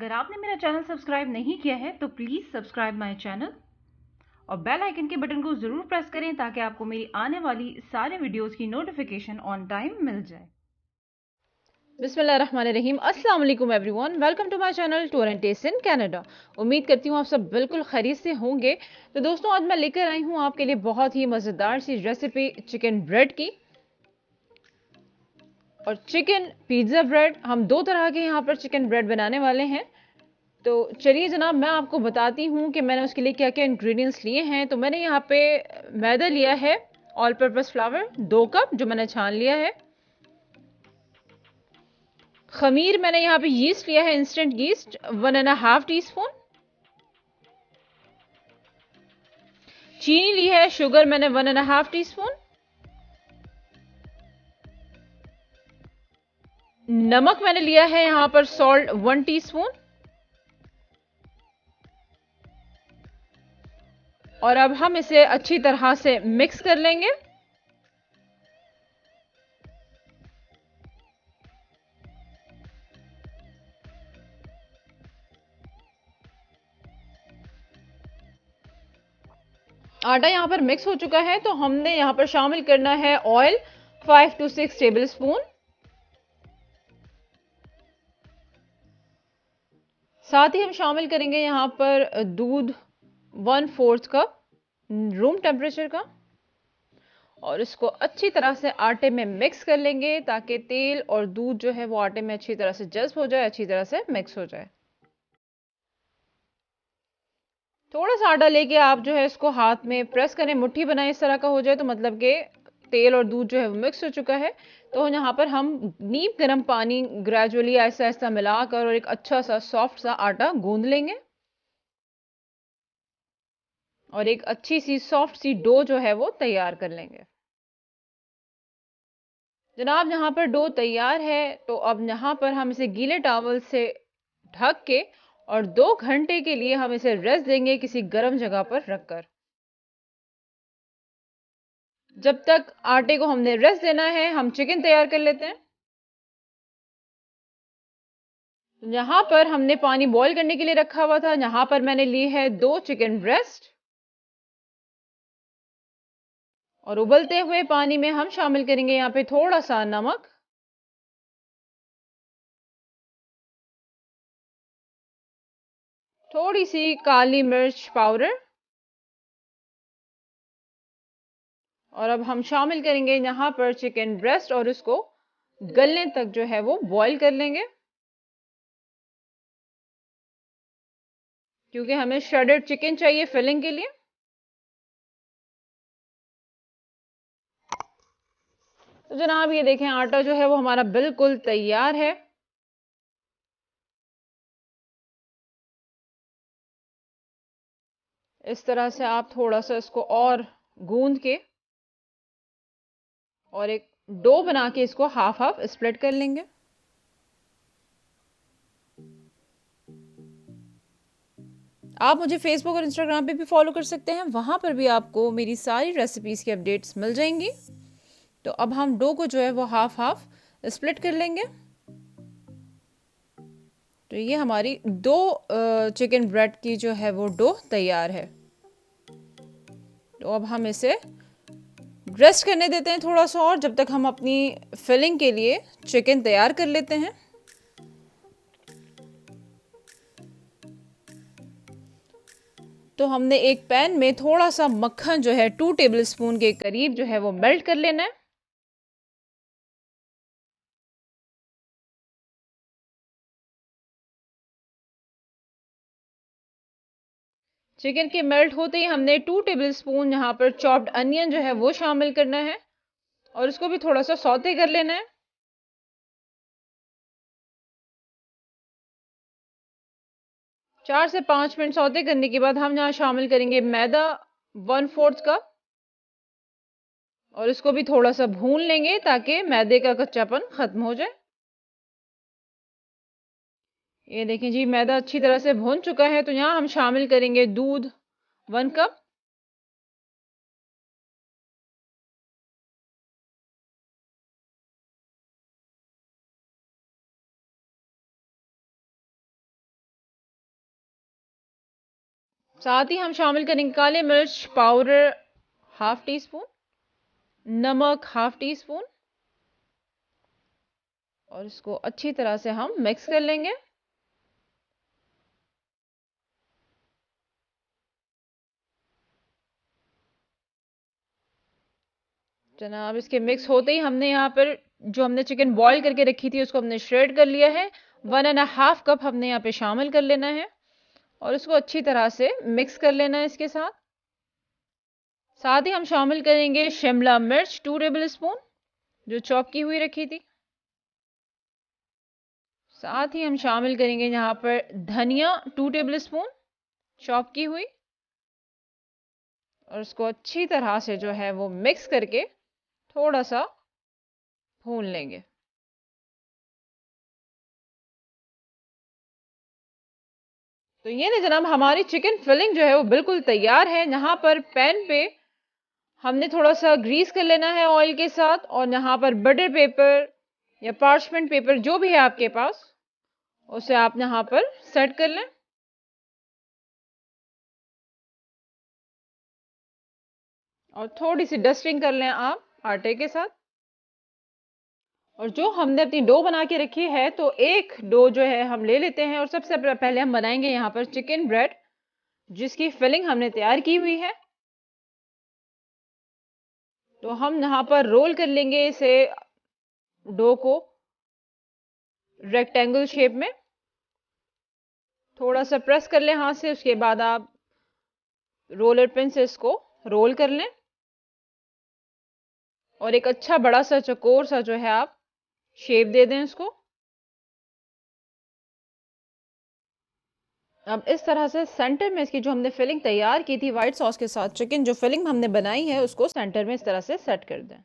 अगर आपने मेरा चैनल सब्सक्राइब नहीं किया है तो प्लीज़ सब्सक्राइब माय चैनल और बेल आइकन के बटन को ज़रूर प्रेस करें ताकि आपको मेरी आने वाली सारे वीडियोस की नोटिफिकेशन ऑन टाइम मिल जाए। बिस्मिल्लाहिर्रहमानिर्रहीम। अस्सलाम वालेकुम everyone, welcome to my channel tour and taste in Canada. उम्मीद करती हूँ आप सब बिल्कुल खैरियत से होंगे। तो दोस्तों, आज मैं लेकर आई हूँ आपके लिए बहुत ही मज़ेदार सी रेसिपी चिकन ब्रेड की और चिकन पिज़्ज़ा ब्रेड। हम दो तरह के यहाँ पर चिकन ब्रेड बनाने वाले हैं। तो चलिए जनाब, मैं आपको बताती हूँ कि मैंने उसके लिए क्या क्या इंग्रेडिएंट्स लिए हैं। तो मैंने यहाँ पे मैदा लिया है, ऑल पर्पस फ्लावर 2 कप जो मैंने छान लिया है। खमीर मैंने यहाँ पे यीस्ट लिया है, इंस्टेंट यीस्ट 1.5 टीस्पून। चीनी ली है, शुगर मैंने 1.5 टीस्पून। नमक मैंने लिया है यहाँ पर सॉल्ट 1 टीस्पून। और अब हम इसे अच्छी तरह से मिक्स कर लेंगे। आटा यहाँ पर मिक्स हो चुका है, तो हमने यहाँ पर शामिल करना है ऑयल 5 to 6 टेबल स्पून। साथ ही हम शामिल करेंगे यहाँ पर दूध 1/4 कप रूम टेम्परेचर का और इसको अच्छी तरह से आटे में मिक्स कर लेंगे ताकि तेल और दूध जो है वो आटे में अच्छी तरह से जज्ब हो जाए, अच्छी तरह से मिक्स हो जाए। थोड़ा सा आटा लेके आप जो है इसको हाथ में प्रेस करें, मुट्ठी बनाएं इस तरह का हो जाए, तो मतलब कि तेल और दूध जो है वो मिक्स हो चुका है। तो यहाँ पर हम नीम गर्म पानी ग्रेजुअली ऐसा ऐसा मिलाकर और एक अच्छा सा सॉफ्ट सा आटा गूंद लेंगे और एक अच्छी सी सॉफ्ट सी डो जो है वो तैयार कर लेंगे। जनाब, यहाँ पर डो तैयार है, तो अब यहाँ पर हम इसे गीले टॉवल से ढक के और 2 घंटे के लिए हम इसे रेस्ट देंगे किसी गर्म जगह पर रखकर। जब तक आटे को हमने रेस्ट देना है, हम चिकन तैयार कर लेते हैं। यहाँ पर हमने पानी बॉईल करने के लिए रखा हुआ था। यहाँ पर मैंने ली है 2 चिकन ब्रेस्ट और उबलते हुए पानी में हम शामिल करेंगे यहाँ पे थोड़ा सा नमक, थोड़ी सी काली मिर्च पाउडर और अब हम शामिल करेंगे यहाँ पर चिकन ब्रेस्ट और इसको गलने तक जो है वो बॉईल कर लेंगे, क्योंकि हमें श्रेडेड चिकन चाहिए फिलिंग के लिए। तो जनाब, ये देखें आटा जो है वो हमारा बिल्कुल तैयार है। इस तरह से आप थोड़ा सा इसको और गूंद के और एक डो बना के इसको हाफ हाफ स्प्लिट कर लेंगे। आप मुझे फेसबुक और इंस्टाग्राम पे भी फॉलो कर सकते हैं, वहां पर भी आपको मेरी सारी रेसिपीज की अपडेट्स मिल जाएंगी। तो अब हम डो को जो है वो हाफ हाफ स्प्लिट कर लेंगे। तो ये हमारी दो चिकन ब्रेड की जो है वो डो तैयार है। तो अब हम इसे रेस्ट करने देते हैं थोड़ा सा और, जब तक हम अपनी फिलिंग के लिए चिकन तैयार कर लेते हैं। तो हमने एक पैन में थोड़ा सा मक्खन जो है 2 टेबल स्पून के करीब जो है वो मेल्ट कर लेना है। चिकन के मेल्ट होते ही हमने 2 टेबल स्पून यहाँ पर चॉप्ड अनियन जो है वो शामिल करना है और इसको भी थोड़ा सा सौते कर लेना है। 4 से 5 मिनट सौते करने के बाद हम यहाँ शामिल करेंगे मैदा 1/4 कप और इसको भी थोड़ा सा भून लेंगे ताकि मैदे का कच्चापन खत्म हो जाए। ये देखें जी, मैदा अच्छी तरह से भून चुका है। तो यहाँ हम शामिल करेंगे दूध 1 कप साथ ही हम शामिल करेंगे काली मिर्च पाउडर हाफ टी स्पून, नमक हाफ टी स्पून, और इसको अच्छी तरह से हम मिक्स कर लेंगे। जनाब इसके मिक्स होते ही हमने यहाँ पर जो हमने चिकन बॉईल करके रखी थी उसको हमने श्रेड कर लिया है। 1.5 कप हमने यहाँ पे शामिल कर लेना है और इसको अच्छी तरह से मिक्स कर लेना है इसके साथ। साथ ही हम शामिल करेंगे शिमला मिर्च 2 टेबल स्पून जो चॉप की हुई रखी थी। साथ ही हम शामिल करेंगे यहाँ पर धनिया 2 टेबल स्पून चॉप की हुई, और उसको अच्छी तरह से जो है वो मिक्स करके थोड़ा सा भून लेंगे। तो ये ना जनाब हमारी चिकन फिलिंग जो है वो बिल्कुल तैयार है। यहाँ पर पैन पे हमने थोड़ा सा ग्रीस कर लेना है ऑयल के साथ, और यहाँ पर बटर पेपर या पार्चमेंट पेपर जो भी है आपके पास उसे आप यहाँ पर सेट कर लें। और थोड़ी सी डस्टिंग कर लें आप आटे के साथ। और जो हमने अपनी डो बना के रखी है तो एक डो जो है हम ले लेते हैं, और सबसे पहले हम बनाएंगे यहाँ पर चिकन ब्रेड जिसकी फिलिंग हमने तैयार की हुई है। तो हम यहाँ पर रोल कर लेंगे इसे डो को रेक्टेंगल शेप में, थोड़ा सा प्रेस कर लें हाथ से। उसके बाद आप रोलर पिन से इसको रोल कर लें और एक अच्छा बड़ा सा चौकोर सा जो है आप शेप दे दें इसको। अब इस तरह से सेंटर में इसकी जो हमने फिलिंग तैयार की थी व्हाइट सॉस के साथ, चिकन जो फिलिंग हमने बनाई है उसको सेंटर में इस तरह से सेट कर दें।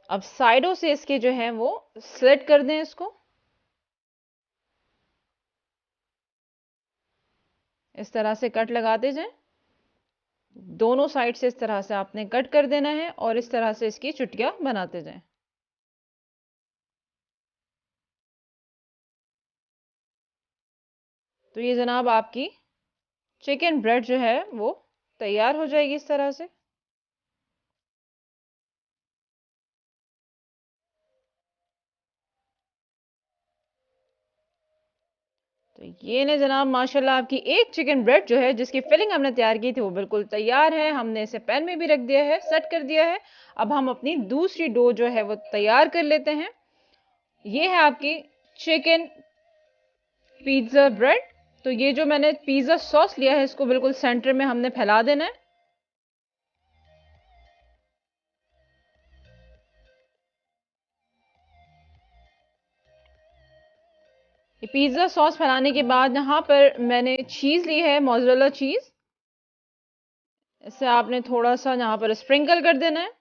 अब साइडों से इसके जो है वो स्लिट कर दें इसको इस तरह से कट लगाते जाएं। दोनों साइड से इस तरह से आपने कट कर देना है और इस तरह से इसकी चुटिया बनाते जाएं। तो ये जनाब आपकी चिकन ब्रेड जो है वो तैयार हो जाएगी इस तरह से। तो ये ने जनाब माशाल्लाह आपकी एक चिकन ब्रेड जो है जिसकी फिलिंग हमने तैयार की थी वो बिल्कुल तैयार है। हमने इसे पैन में भी रख दिया है, सेट कर दिया है। अब हम अपनी दूसरी डो जो है वो तैयार कर लेते हैं। ये है आपकी चिकन पिज्जा ब्रेड। तो ये जो मैंने पिज्जा सॉस लिया है इसको बिल्कुल सेंटर में हमने फैला देना है। ये पिज्जा सॉस फैलाने के बाद यहाँ पर मैंने चीज ली है, मोज़रेला चीज। इसे आपने थोड़ा सा यहाँ पर स्प्रिंकल कर देना है।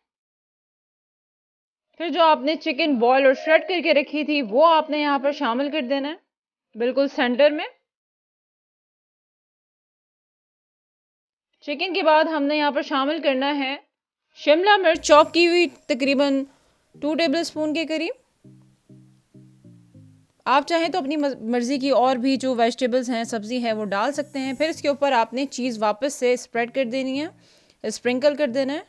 फिर जो आपने चिकन बॉयल और श्रेड करके रखी थी वो आपने यहाँ पर शामिल कर देना है बिल्कुल सेंटर में। चिकन के बाद हमने यहाँ पर शामिल करना है शिमला मिर्च चॉप की हुई तकरीबन 2 टेबल स्पून के करीब। आप चाहें तो अपनी मर्जी की और भी जो वेजिटेबल्स हैं सब्जी है वो डाल सकते हैं। फिर इसके ऊपर आपने चीज़ वापस से स्प्रेड कर देनी है, स्प्रिंकल कर देना है।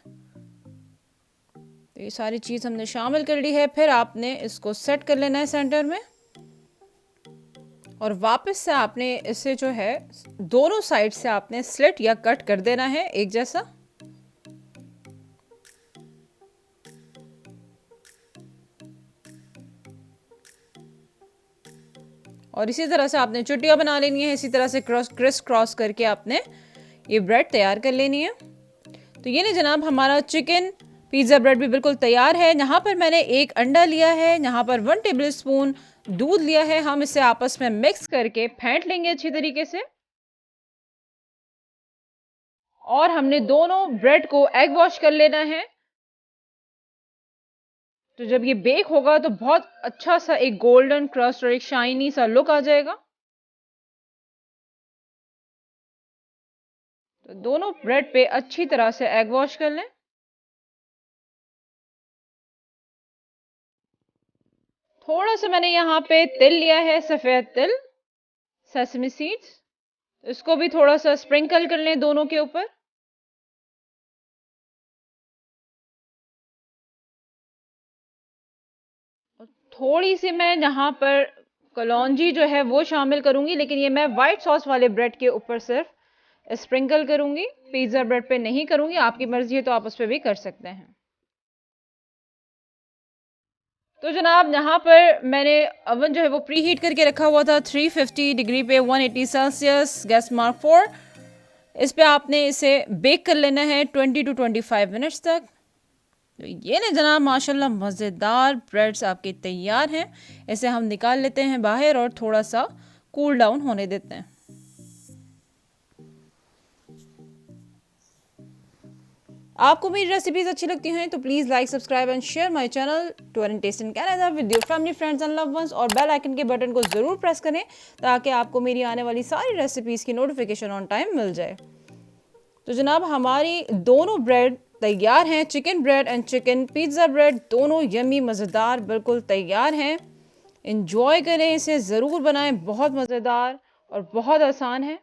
तो ये सारी चीज़ हमने शामिल कर ली है। फिर आपने इसको सेट कर लेना है सेंटर में, और वापस से आपने इसे जो है दोनों साइड से आपने स्लिट या कट कर देना है एक जैसा। और इसी तरह से आपने चुटियाँ बना लेनी है। इसी तरह से क्रिस क्रॉस करके आपने ये ब्रेड तैयार कर लेनी है। तो ये नहीं जनाब हमारा चिकन पिज़्ज़ा ब्रेड भी बिल्कुल तैयार है। यहाँ पर मैंने एक अंडा लिया है, यहाँ पर 1 टेबल स्पून दूध लिया है। हम इसे आपस में मिक्स करके फेंट लेंगे अच्छी तरीके से। और हमने दोनों ब्रेड को एग वॉश कर लेना है। तो जब ये बेक होगा तो बहुत अच्छा सा एक गोल्डन क्रस्ट और एक शाइनी सा लुक आ जाएगा। तो दोनों ब्रेड पे अच्छी तरह से एग वॉश कर लें। थोड़ा सा मैंने यहाँ पे तिल लिया है, सफेद तिल। सेसमी सीड्स, इसको भी थोड़ा सा स्प्रिंकल कर लें दोनों के ऊपर। थोड़ी सी मैं यहाँ पर कलौंजी जो है वो शामिल करूंगी, लेकिन ये मैं व्हाइट सॉस वाले ब्रेड के ऊपर सिर्फ स्प्रिंकल करूंगी, पिज्जा ब्रेड पे नहीं करूंगी। आपकी मर्जी है तो आप उस पर भी कर सकते हैं। तो जनाब यहाँ पर मैंने अवन जो है वो प्री हीट करके रखा हुआ था 350 डिग्री पे, 180 सेल्सियस, गैस मार्क 4। इस पे आपने इसे बेक कर लेना है 20 to 25 मिनट्स तक। तो ये ले जनाब, माशाल्लाह मज़ेदार ब्रेड्स आपके तैयार हैं। इसे हम निकाल लेते हैं बाहर और थोड़ा सा कूल डाउन होने देते हैं। आपको मेरी रेसिपीज अच्छी लगती हैं तो please like, subscribe and share my channel tour and taste in Canada with your family, friends and love ones, और बेल आइकन के बटन को ज़रूर प्रेस करें ताकि आपको मेरी आने वाली सारी रेसिपीज़ की नोटिफिकेशन ऑन टाइम मिल जाए। तो जनाब हमारी दोनों ब्रेड तैयार हैं, chicken bread and chicken pizza bread, दोनों यमी मज़ेदार बिल्कुल तैयार हैं। इंजॉय करें, इसे ज़रूर बनाएं, बहुत मज़ेदार और बहुत आसान है।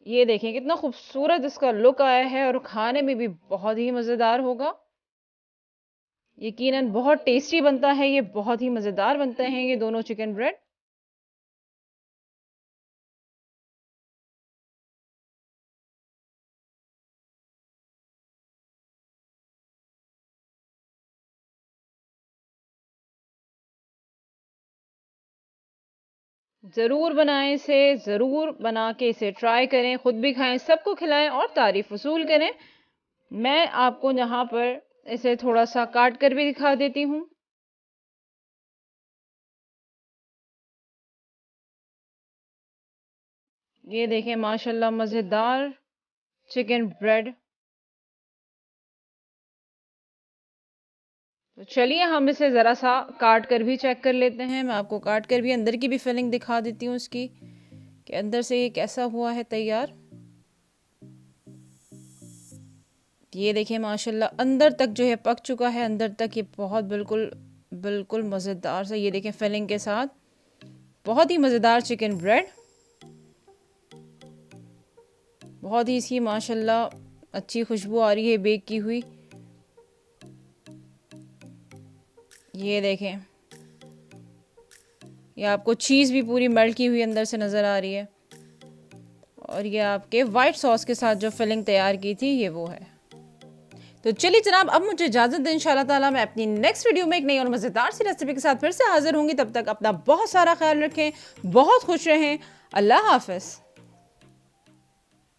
ये देखें कितना खूबसूरत इसका लुक आया है और खाने में भी बहुत ही मज़ेदार होगा। यकीनन बहुत टेस्टी बनता है ये, बहुत ही मज़ेदार बनते हैं ये दोनों चिकन ब्रेड। ज़रूर बनाएं इसे, ज़रूर बना के इसे ट्राई करें, ख़ुद भी खाएं, सबको खिलाएं और तारीफ़ वसूल करें। मैं आपको यहाँ पर इसे थोड़ा सा काट कर भी दिखा देती हूँ। ये देखें माशाल्लाह मज़ेदार चिकन ब्रेड। तो चलिए हम इसे ज़रा सा काट कर भी चेक कर लेते हैं। मैं आपको काट कर भी अंदर की भी फिलिंग दिखा देती हूँ इसकी, कि अंदर से ये कैसा हुआ है तैयार। ये देखिए माशाल्लाह अंदर तक जो है पक चुका है, अंदर तक ये बहुत बिल्कुल बिल्कुल मज़ेदार सा, ये देखें फिलिंग के साथ, बहुत ही मज़ेदार चिकन ब्रेड। बहुत ही इसकी माशाल्लाह अच्छी खुशबू आ रही है बेक की हुई। ये देखें, ये आपको चीज़ भी पूरी मेल्ट की हुई अंदर से नज़र आ रही है, और ये आपके वाइट सॉस के साथ जो फिलिंग तैयार की थी ये वो है। तो चलिए जनाब अब मुझे इजाज़त दें, इंशाल्लाह ताला मैं अपनी नेक्स्ट वीडियो में एक नई और मज़ेदार सी रेसिपी के साथ फिर से हाजिर होंगी। तब तक अपना बहुत सारा ख्याल रखें, बहुत खुश रहें। अल्लाह हाफ़िज़।